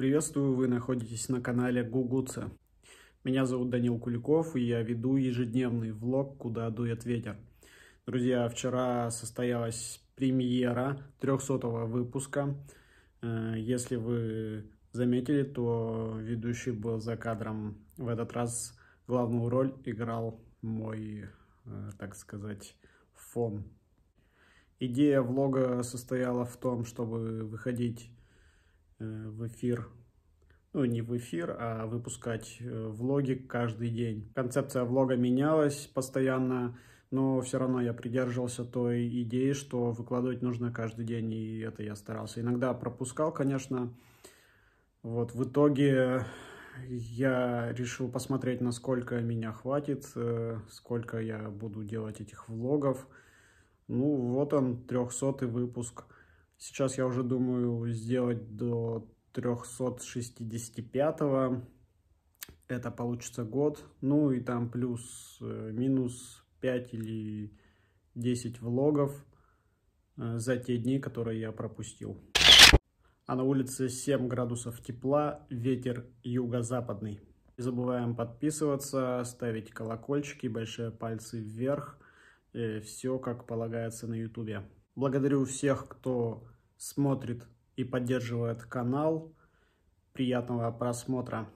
приветствую! Вы находитесь на канале Гугуца. Меня зовут Данил Куликов, и я веду ежедневный влог «Куда дует ветер». Друзья, вчера состоялась премьера 300-го выпуска. Если вы заметили, то ведущий был за кадром. В этот раз главную роль играл мой, так сказать, фон. Идея влога состояла в том, чтобы выходить в эфир, ну не в эфир, а выпускать влоги каждый день. Концепция влога менялась постоянно, но все равно я придерживался той идеи, что выкладывать нужно каждый день, и это я старался. Иногда пропускал, конечно. Вот в итоге я решил посмотреть, насколько меня хватит, сколько я буду делать этих влогов. Ну вот он, 300-й выпуск. Сейчас я уже думаю сделать до 365-го. Это получится год. Ну и там плюс-минус 5 или 10 влогов за те дни, которые я пропустил. А на улице 7 градусов тепла, ветер юго-западный. Не забываем подписываться, ставить колокольчики, большие пальцы вверх. Все как полагается на YouTube. Благодарю всех, кто смотрит и поддерживает канал. Приятного просмотра.